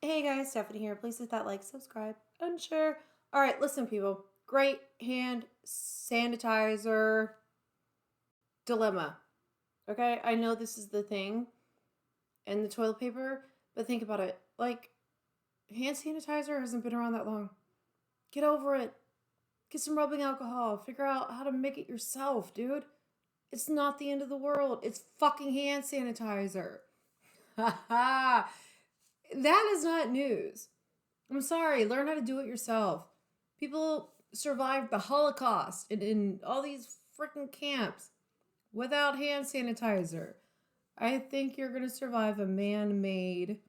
Hey guys, Stephanie here. Please hit that like, subscribe, and share. All right, listen, people. Great hand sanitizer dilemma. Okay, I know this is the thing and the toilet paper, but think about it. Like, hand sanitizer hasn't been around that long. Get over it. Get some rubbing alcohol. Figure out how to make it yourself, dude. It's not the end of the world. It's fucking hand sanitizer. Ha ha. That is not news. I'm sorry, learn how to do it yourself. People survived the Holocaust in all these freaking camps without hand sanitizer. I think you're going to survive a man made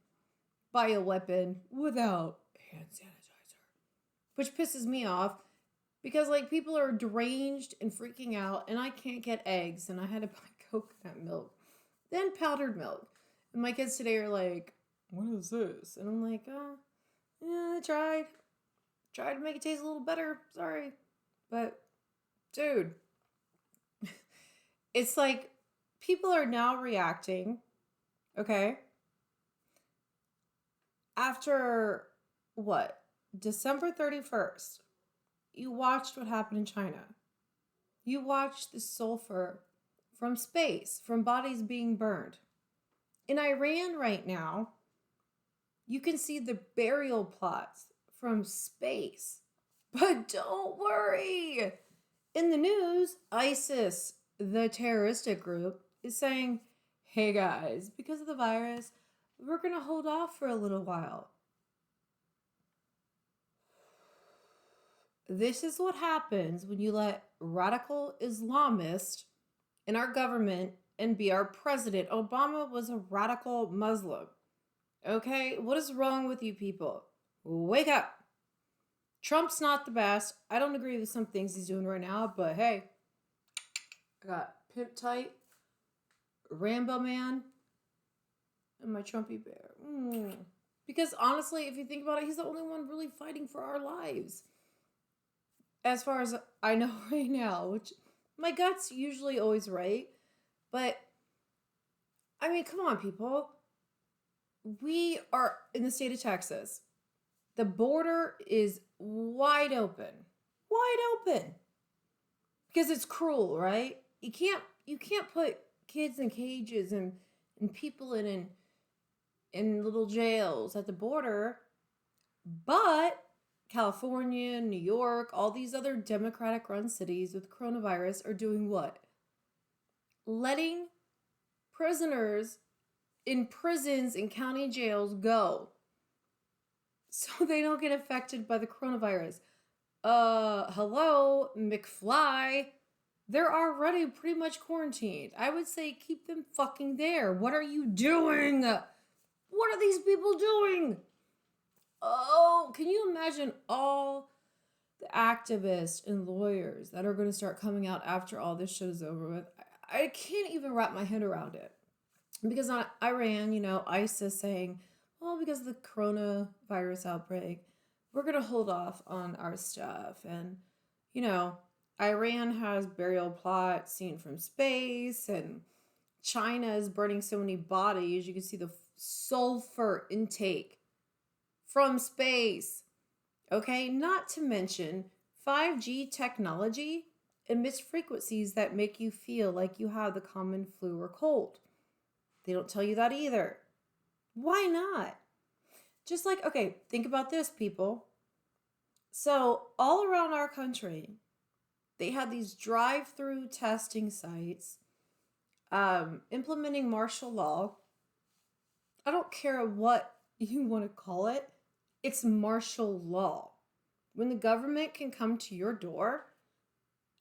bioweapon without hand sanitizer. Which pisses me off because, like, people are deranged and freaking out, and I can't get eggs, and I had to buy coconut milk, then powdered milk. And my kids today are like, what is this? And I'm like, yeah, I tried. Tried to make it taste a little better. Sorry. But, dude, it's like people are now reacting, okay? After what? December 31st, you watched what happened in China. You watched the sulfur from space, from bodies being burned. In Iran right now, you can see the burial plots from space. But don't worry. In the news, ISIS, the terroristic group, is saying, hey guys, because of the virus, we're going to hold off for a little while. This is what happens when you let radical Islamists in our government and be our president. Obama was a radical Muslim. Okay? What is wrong with you people? Wake up. Trump's not the best. I don't agree with some things he's doing right now, but hey, I got Pimp Tight, Rambo Man, and my Trumpy Bear. Because honestly, if you think about it, he's the only one really fighting for our lives. As far as I know right now, which my gut's usually always right, but I mean, come on, people. We are in the state of Texas. The border is wide open. Wide open. Because it's cruel, right? You can't put kids in cages and people in little jails at the border. But California, New York, all these other Democratic run cities with coronavirus are doing what? Letting prisoners in prisons and county jails go so they don't get affected by the coronavirus. Hello, McFly. They're already pretty much quarantined. I would say keep them fucking there. What are you doing? What are these people doing? Oh, can you imagine all the activists and lawyers that are going to start coming out after all this shit is over with? I can't even wrap my head around it. Because Iran, ISIS saying, well, because of the coronavirus outbreak, we're going to hold off on our stuff. And, Iran has burial plots seen from space, and China is burning so many bodies. You can see the sulfur intake from space. Okay, not to mention 5G technology emits frequencies that make you feel like you have the common flu or cold. They don't tell you that either. Why not? Just like, okay, think about this, people. So, all around our country, they had these drive-through testing sites implementing martial law. I don't care what you want to call it. It's martial law. When the government can come to your door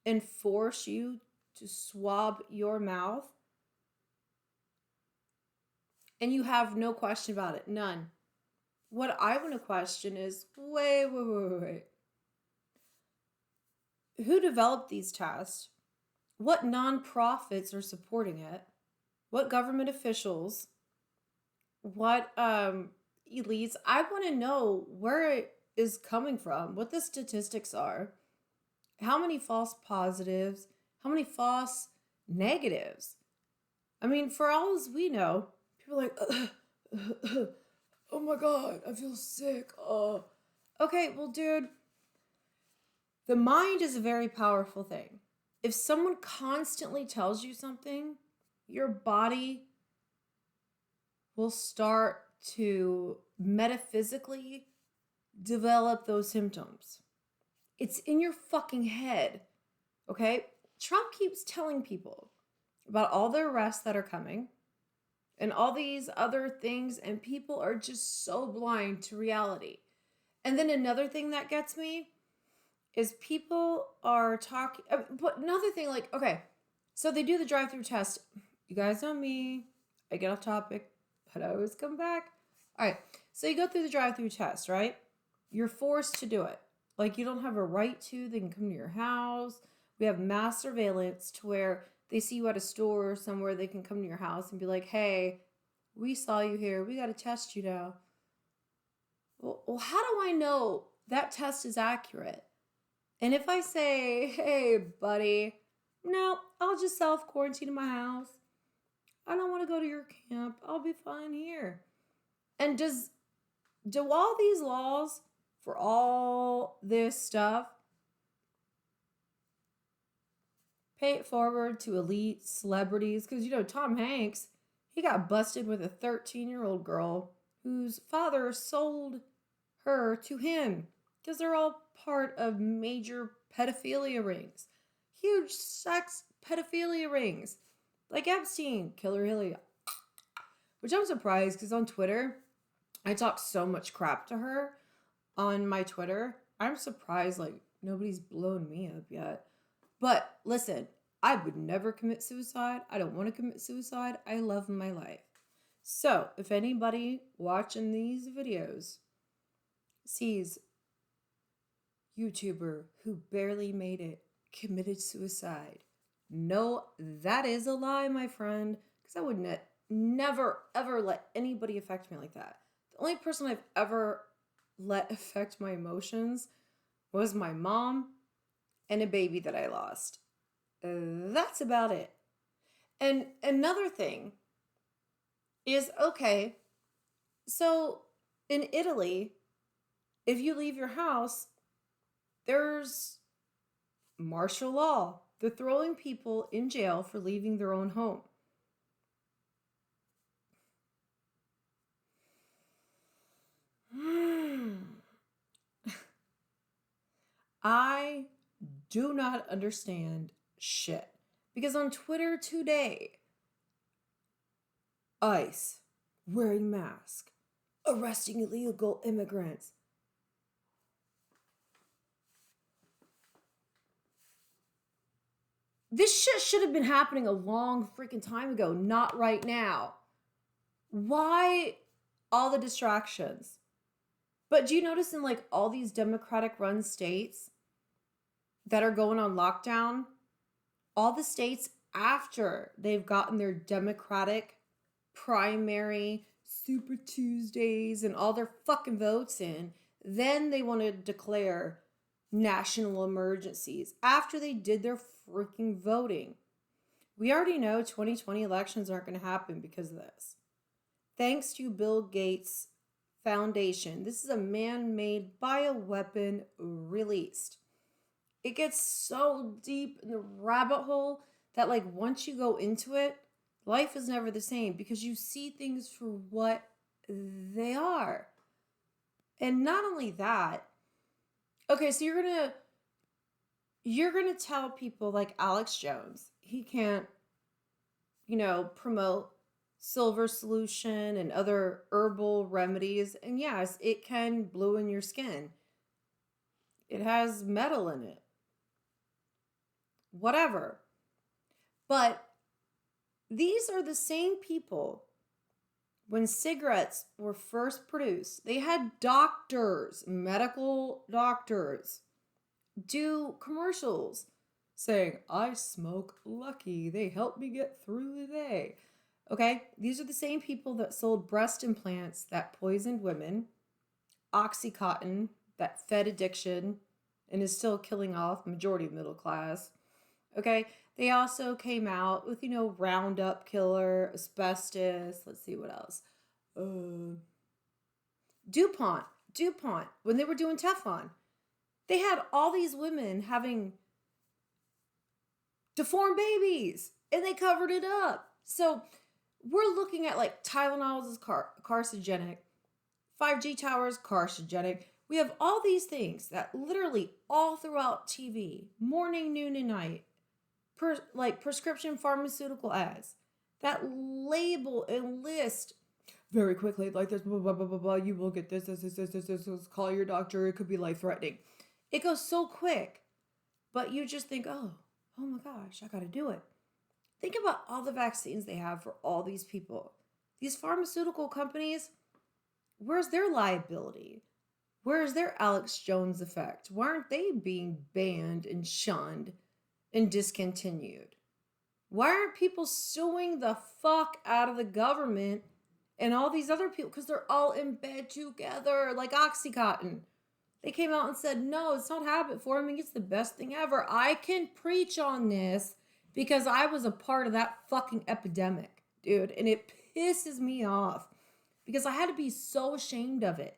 and force you to swab your mouth, and you have no question about it. None. What I want to question is, wait. Who developed these tests? What nonprofits are supporting it? What government officials? What elites? I want to know where it is coming from, what the statistics are, how many false positives, how many false negatives. I mean, for all as we know, people are like, oh my God, I feel sick. Okay, well, dude, the mind is a very powerful thing. If someone constantly tells you something, your body will start to metaphysically develop those symptoms. It's in your fucking head, okay? Trump keeps telling people about all the arrests that are coming and all these other things, and people are just so blind to reality. And then another thing that gets me is people are talking, but another thing, like, okay, so they do the drive-through test. You guys know me, I get off topic, but I always come back. All right, so you go through the drive-through test, right? You're forced to do it. Like, you don't have a right to. They can come to your house. We have mass surveillance to where they see you at a store or somewhere, they can come to your house and be like, hey, we saw you here. We got to test you now. Well, how do I know that test is accurate? And if I say, hey, buddy, no, I'll just self-quarantine in my house. I don't want to go to your camp. I'll be fine here. And do all these laws for all this stuff pay it forward to elite celebrities? Because, Tom Hanks, he got busted with a 13-year-old girl whose father sold her to him because they're all part of major pedophilia rings. Huge sex pedophilia rings. Like Epstein, Killer Hilly. Which I'm surprised because on Twitter, I talk so much crap to her on my Twitter. I'm surprised like nobody's blown me up yet. But listen, I would never commit suicide. I don't want to commit suicide. I love my life. So if anybody watching these videos sees YouTuber who barely made it committed suicide, no, that is a lie, my friend, because I would never ever let anybody affect me like that. The only person I've ever let affect my emotions was my mom and a baby that I lost. That's about it. And another thing is, okay, so in Italy, if you leave your house, there's martial law. They're throwing people in jail for leaving their own home. I do not understand shit. Because on Twitter today, ICE, wearing mask, arresting illegal immigrants. This shit should have been happening a long freaking time ago, not right now. Why all the distractions? But do you notice in like all these Democratic run states that are going on lockdown, all the states after they've gotten their Democratic primary Super Tuesdays and all their fucking votes in, then they want to declare national emergencies after they did their freaking voting. We already know 2020 elections aren't going to happen because of this. Thanks to Bill Gates' foundation. This is a man-made bioweapon released. It gets so deep in the rabbit hole that like once you go into it, life is never the same because you see things for what they are. And not only that, okay, so you're gonna tell people like Alex Jones, he can't, promote silver solution and other herbal remedies. And yes, it can blow in your skin. It has metal in it. Whatever. But these are the same people, when cigarettes were first produced, they had doctors, medical doctors, do commercials saying, I smoke Lucky. They help me get through the day. Okay, these are the same people that sold breast implants that poisoned women, Oxycontin that fed addiction and is still killing off the majority of middle class. Okay, they also came out with, Roundup killer, asbestos. Let's see what else. DuPont, DuPont, when they were doing Teflon, they had all these women having deformed babies and they covered it up. So we're looking at like Tylenol is carcinogenic, 5G towers carcinogenic. We have all these things that literally all throughout TV, morning, noon, and night, like prescription pharmaceutical ads that label and list very quickly like this, blah, blah, blah, blah, blah. You will get this. Call your doctor. It could be life threatening. It goes so quick, but you just think, oh my gosh, I got to do it. Think about all the vaccines they have for all these people. These pharmaceutical companies, where's their liability? Where's their Alex Jones effect? Why aren't they being banned and shunned and discontinued? Why aren't people suing the fuck out of the government and all these other people? Because they're all in bed together, like Oxycontin. They came out and said, no, it's not habit forming. It's the best thing ever. I can preach on this because I was a part of that fucking epidemic, dude. And it pisses me off because I had to be so ashamed of it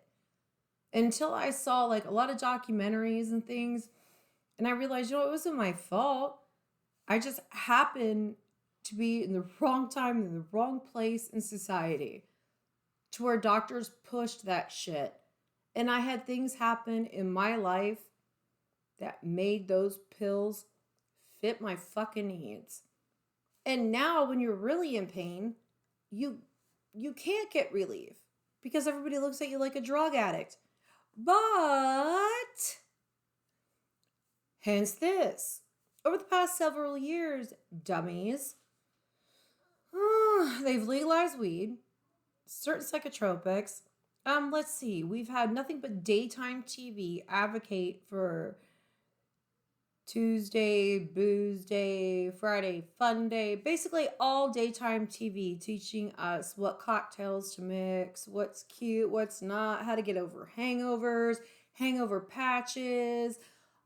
until I saw like a lot of documentaries and things. And I realized, it wasn't my fault. I just happened to be in the wrong time, in the wrong place in society to where doctors pushed that shit. And I had things happen in my life that made those pills fit my fucking needs. And now when you're really in pain, you can't get relief because everybody looks at you like a drug addict. But hence this. Over the past several years, dummies, they've legalized weed, certain psychotropics. Let's see. We've had nothing but daytime TV advocate for Tuesday, booze day, Friday, fun day. Basically all daytime TV teaching us what cocktails to mix, what's cute, what's not, how to get over hangovers, hangover patches.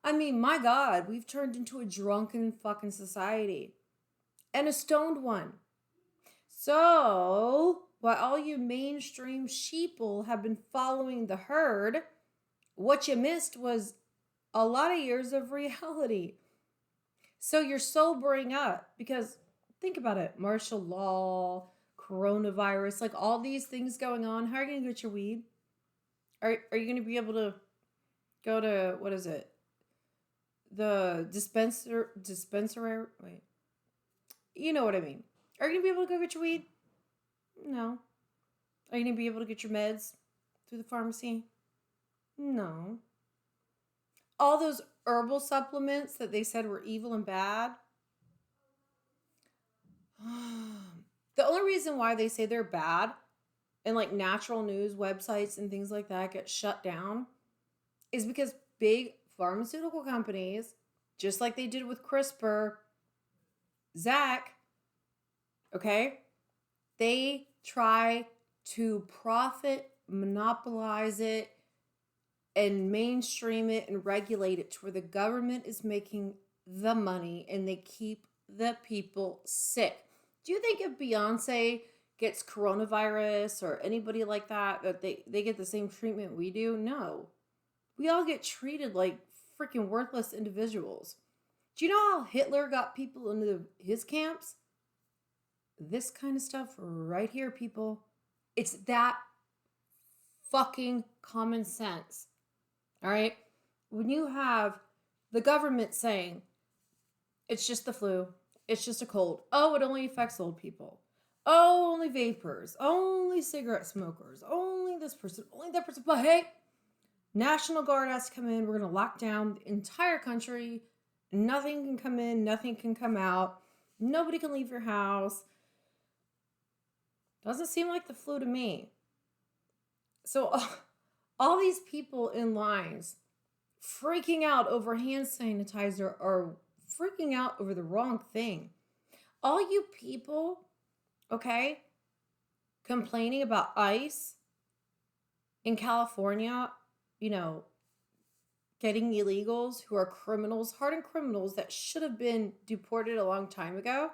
I mean, my God, we've turned into a drunken fucking society. And a stoned one. So, while all you mainstream sheeple have been following the herd, what you missed was a lot of years of reality. So you're sobering up because think about it. Martial law, coronavirus, like all these things going on. How are you going to get your weed? Are you going to be able to go to, what is it? The dispensary? Wait. You know what I mean. Are you going to be able to go get your weed? No. Are you going to be able to get your meds through the pharmacy? No. All those herbal supplements that they said were evil and bad. The only reason why they say they're bad and like natural news websites and things like that get shut down is because big pharmaceutical companies, just like they did with CRISPR, Zach, okay, they try to profit, monopolize it, and mainstream it and regulate it to where the government is making the money and they keep the people sick. Do you think if Beyonce gets coronavirus or anybody like that, that they get the same treatment we do? No. We all get treated like freaking worthless individuals. Do you know how Hitler got people into his camps? This kind of stuff right here, people. It's that fucking common sense. All right? When you have the government saying, it's just the flu, it's just a cold. Oh, it only affects old people. Oh, only vapors, only cigarette smokers, only this person, only that person. But hey, National Guard has to come in. We're going to lock down the entire country. Nothing can come in, nothing can come out. Nobody can leave your house. Doesn't seem like the flu to me. So all these people in lines freaking out over hand sanitizer are freaking out over the wrong thing. All you people, okay, complaining about ICE in California, getting illegals who are criminals, hardened criminals that should have been deported a long time ago,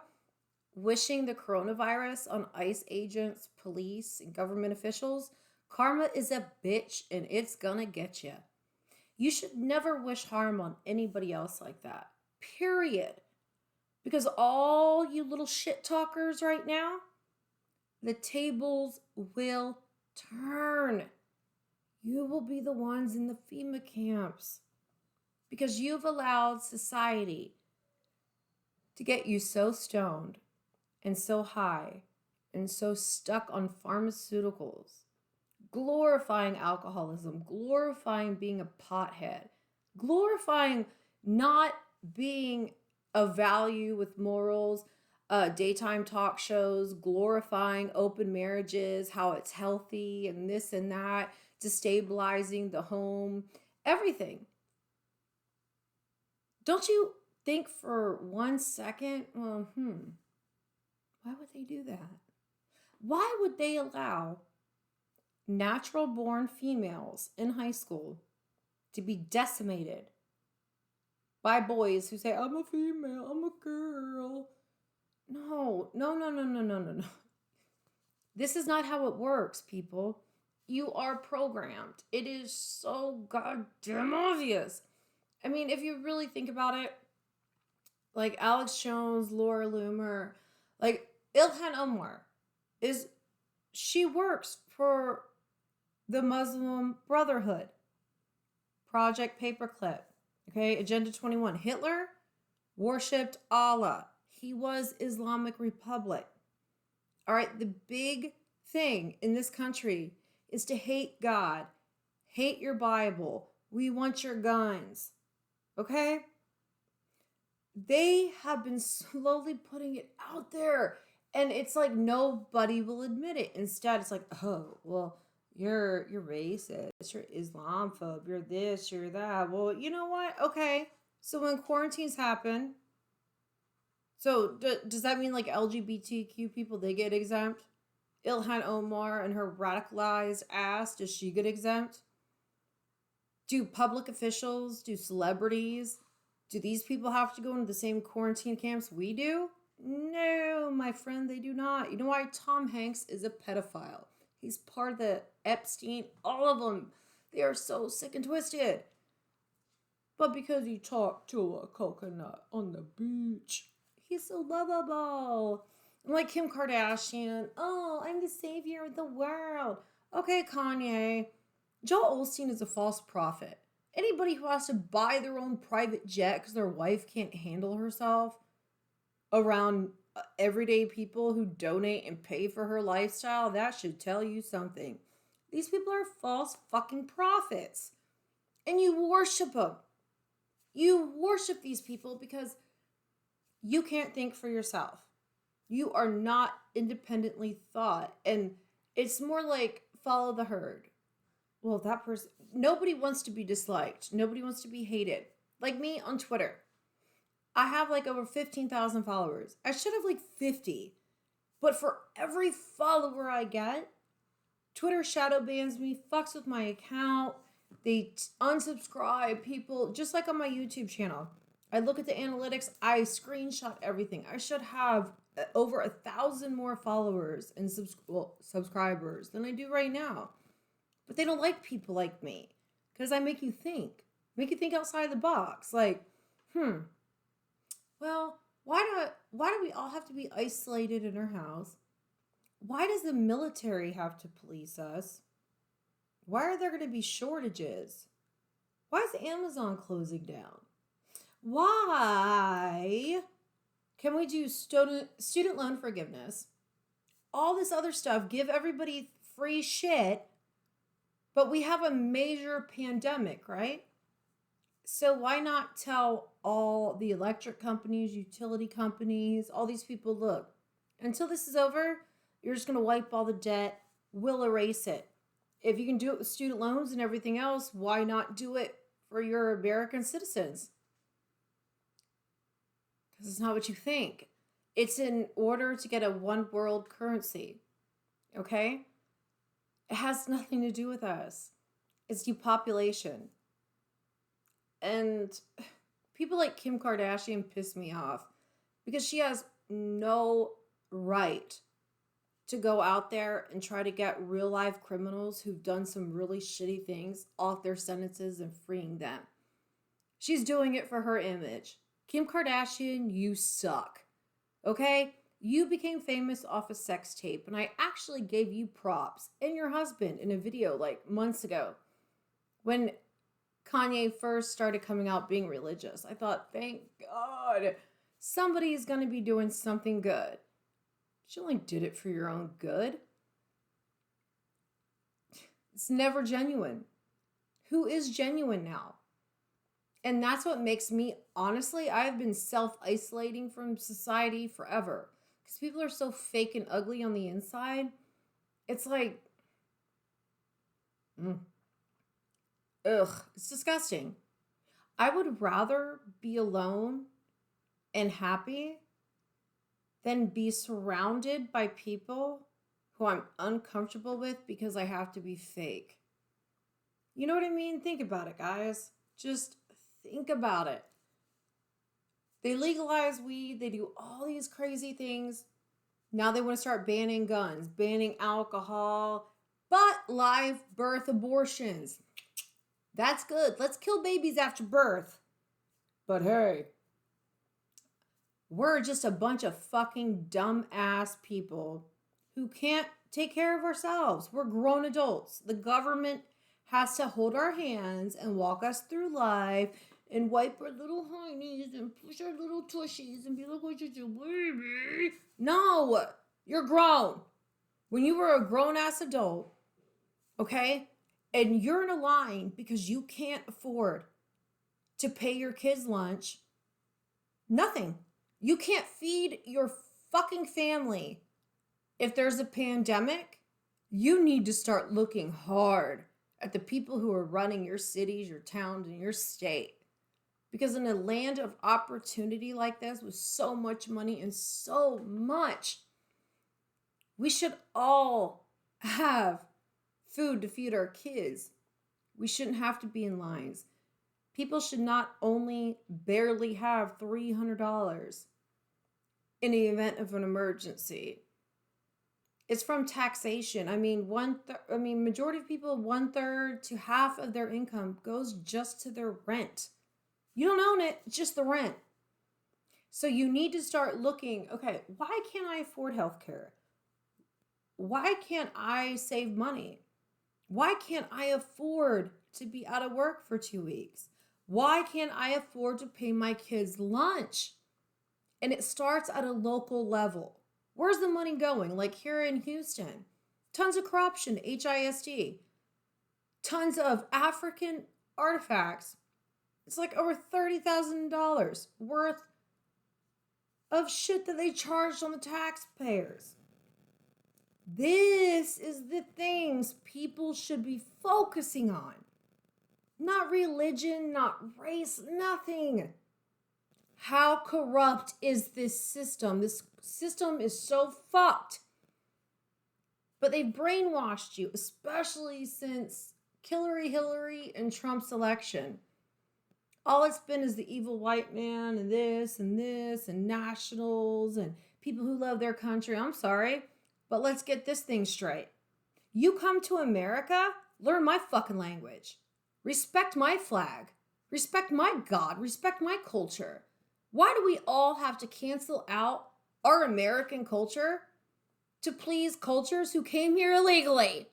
wishing the coronavirus on ICE agents, police, and government officials, Karma is a bitch and it's gonna get you. You should never wish harm on anybody else like that. Period. Because all you little shit talkers right now, the tables will turn. You will be the ones in the FEMA camps because you've allowed society to get you so stoned and so high and so stuck on pharmaceuticals, glorifying alcoholism, glorifying being a pothead, glorifying not being of value with morals, daytime talk shows, glorifying open marriages, how it's healthy and this and that, destabilizing the home, everything. Don't you think for 1 second, well, why would they do that? Why would they allow natural born females in high school to be decimated by boys who say, I'm a female, I'm a girl? No. This is not how it works, people. You are programmed. It is so goddamn obvious. I mean, if you really think about it, like Alex Jones, Laura Loomer, like Ilhan Omar she works for the Muslim Brotherhood, Project Paperclip, okay, Agenda 21. Hitler worshipped Allah. He was Islamic Republic. All right, the big thing in this country is to hate God, hate your Bible. We want your guns, okay? They have been slowly putting it out there, and it's like nobody will admit it. Instead, it's like, oh, well, you're racist, you're Islamophobe, you're this, you're that. Well, you know what? Okay, so when quarantines happen, so does that mean like LGBTQ people, they get exempt? Ilhan Omar and her radicalized ass, does she get exempt? Do public officials, do celebrities, do these people have to go into the same quarantine camps we do? No, my friend, they do not. You know why? Tom Hanks is a pedophile. He's part of the Epstein, all of them. They are so sick and twisted. But because he talked to a coconut on the beach, he's so lovable. Like Kim Kardashian, oh, I'm the savior of the world. Okay, Kanye. Joel Osteen is a false prophet. Anybody who has to buy their own private jet because their wife can't handle herself around everyday people who donate and pay for her lifestyle, that should tell you something. These people are false fucking prophets. And you worship them. You worship these people because you can't think for yourself. You are not independently thought. And it's more like follow the herd. Well, that person, nobody wants to be disliked. Nobody wants to be hated. Like me on Twitter. I have like over 15,000 followers. I should have like 50. But for every follower I get, Twitter shadow bans me, fucks with my account. They unsubscribe people, just like on my YouTube channel. I look at the analytics, I screenshot everything. I should have over 1,000 more followers and subscribers than I do right now. But they don't like people like me because I make you think outside the box. Like, well, why do we all have to be isolated in our house? Why does the military have to police us? Why are there going to be shortages? Why is Amazon closing down? Why can we do student loan forgiveness? All this other stuff, give everybody free shit, but we have a major pandemic, right? So why not tell all the electric companies, utility companies, all these people, look, until this is over, you're just going to wipe all the debt. We'll erase it. If you can do it with student loans and everything else, why not do it for your American citizens? Because it's not what you think. It's in order to get a one world currency. Okay? It has nothing to do with us. It's depopulation. And people like Kim Kardashian piss me off because she has no right to go out there and try to get real life criminals who've done some really shitty things off their sentences and freeing them. She's doing it for her image. Kim Kardashian, you suck. Okay? You became famous off a sex tape, and I actually gave you props and your husband in a video like months ago when Kanye first started coming out being religious. I thought, thank God, somebody's going to be doing something good. She only did it for your own good. It's never genuine. Who is genuine now? And that's what makes me, honestly, I've been self-isolating from society forever. Because people are so fake and ugly on the inside. It's like, ugh, it's disgusting. I would rather be alone and happy than be surrounded by people who I'm uncomfortable with because I have to be fake. You know what I mean? Think about it, guys. Just think about it. They legalize weed. They do all these crazy things. Now they want to start banning guns, banning alcohol, but live birth abortions. That's good. Let's kill babies after birth. But hey, we're just a bunch of fucking dumb-ass people who can't take care of ourselves. We're grown adults. The government has to hold our hands and walk us through life and wipe our little heinies and push our little tushies and be like, what you do, baby? No, you're grown. When you were a grown-ass adult, okay, and you're in a line because you can't afford to pay your kids lunch, nothing. You can't feed your fucking family. If there's a pandemic, you need to start looking hard at the people who are running your cities, your towns, and your state. Because in a land of opportunity like this, with so much money and so much, we should all have food to feed our kids. We shouldn't have to be in lines. People should not only barely have $300 in the event of an emergency. It's from taxation. I mean, majority of people, 1/3 to half of their income goes just to their rent. You don't own it, it's just the rent. So you need to start looking, okay, why can't I afford healthcare? Why can't I save money? Why can't I afford to be out of work for 2 weeks? Why can't I afford to pay my kids lunch? And it starts at a local level. Where's the money going? Like here in Houston, tons of corruption, HISD, tons of African artifacts. It's like over $30,000 worth of shit that they charged on the taxpayers. This is the things people should be focusing on. Not religion, not race, nothing. How corrupt is this system? This system is so fucked. But they brainwashed you, especially since Hillary and Trump's election. All it's been is the evil white man and this and nationals and people who love their country. I'm sorry, but let's get this thing straight. You come to America, learn my fucking language. Respect my flag. Respect my God. Respect my culture. Why do we all have to cancel out our American culture to please cultures who came here illegally?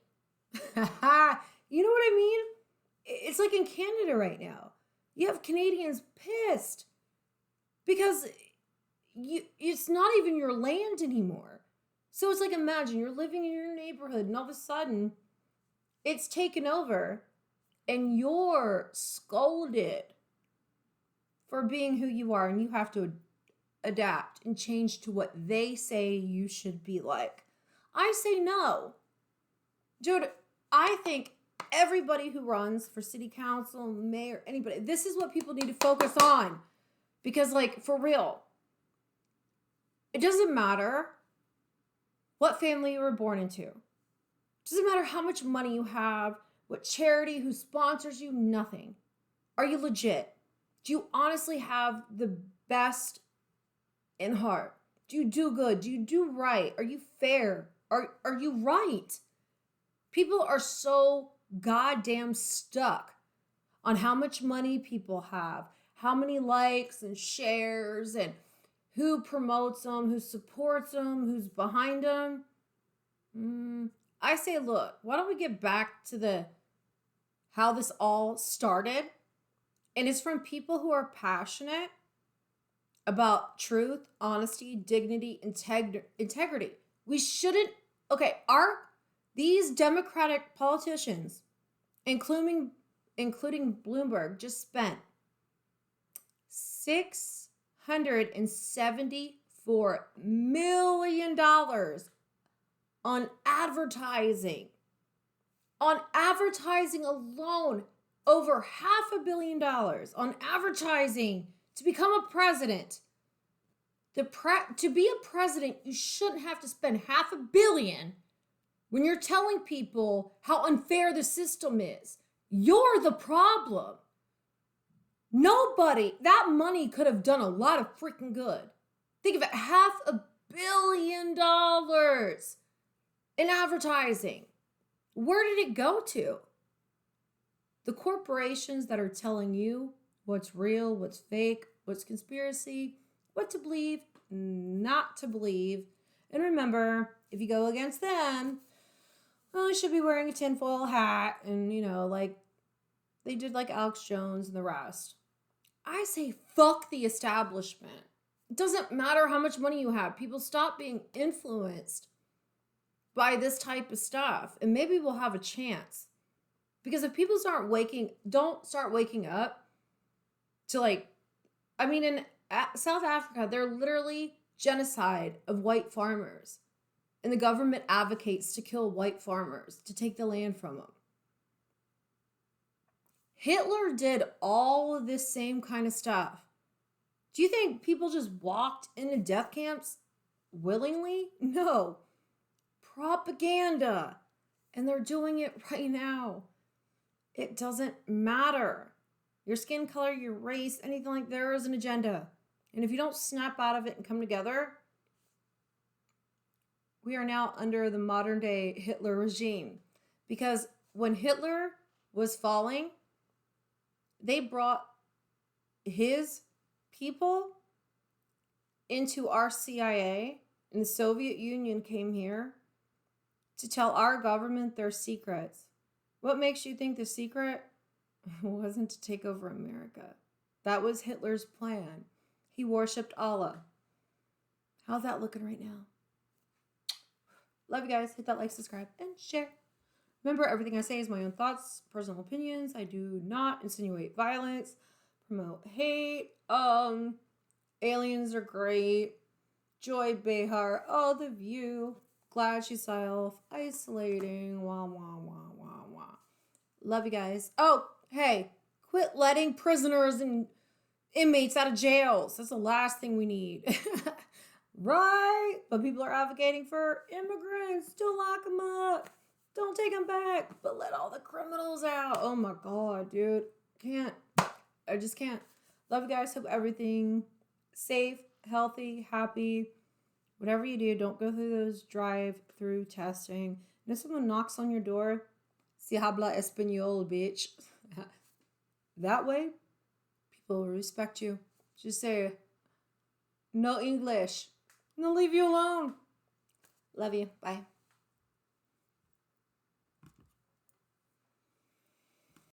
You know what I mean? It's like in Canada right now. You have Canadians pissed because it's not even your land anymore. So it's like, imagine you're living in your neighborhood and all of a sudden it's taken over and you're scolded for being who you are, and you have to adapt and change to what they say you should be like. I say no. Dude, I think everybody who runs for city council, mayor, anybody, this is what people need to focus on. Because, like, for real, it doesn't matter what family you were born into. It doesn't matter how much money you have, what charity, who sponsors you, nothing. Are you legit? Do you honestly have the best in heart? Do you do good? Do you do right? Are you fair? Are you right? People are so goddamn stuck on how much money people have, how many likes and shares, and who promotes them, who supports them, who's behind them. I say, look, why don't we get back to the how this all started? And it's from people who are passionate about truth, honesty, dignity, integrity. We shouldn't. Okay, these Democratic politicians, including Bloomberg, just spent $674 million on advertising. On advertising alone, over $500 million on advertising to become a president. To be a president, you shouldn't have to spend $500 million when you're telling people how unfair the system is. You're the problem. That money could have done a lot of freaking good. Think of it, $500 million in advertising. Where did it go to? The corporations that are telling you what's real, what's fake, what's conspiracy, what to believe, not to believe. And remember, if you go against them, well, you should be wearing a tinfoil hat and, like they did like Alex Jones and the rest. I say fuck the establishment. It doesn't matter how much money you have. People stop being influenced by this type of stuff, and maybe we'll have a chance. Because if people don't start waking up to in South Africa, they're literally genocide of white farmers. And the government advocates to kill white farmers, to take the land from them. Hitler did all of this same kind of stuff. Do you think people just walked into death camps willingly? No. Propaganda. And they're doing it right now. It doesn't matter. Your skin color, your race, anything like there is an agenda. And if you don't snap out of it and come together, we are now under the modern day Hitler regime. Because when Hitler was falling, they brought his people into our CIA, and the Soviet Union came here to tell our government their secrets. What makes you think the secret wasn't to take over America? That was Hitler's plan. He worshipped Allah. How's that looking right now? Love you guys. Hit that like, subscribe, and share. Remember, everything I say is my own thoughts, personal opinions. I do not insinuate violence, promote hate. Aliens are great. Joy Behar, all the view. Glad she's self-isolating. Wah, wah, wah, wah, wah. Love you guys. Oh, hey, quit letting prisoners and inmates out of jails. That's the last thing we need. Right? But people are advocating for immigrants. Don't lock them up. Don't take them back. But let all the criminals out. Oh my God, dude. Can't. I just can't. Love you guys. Hope everything safe, healthy, happy. Whatever you do, don't go through those drive-through testing. And if someone knocks on your door, si habla español, bitch. That way, people will respect you. Just say, no English. And they'll leave you alone. Love you. Bye.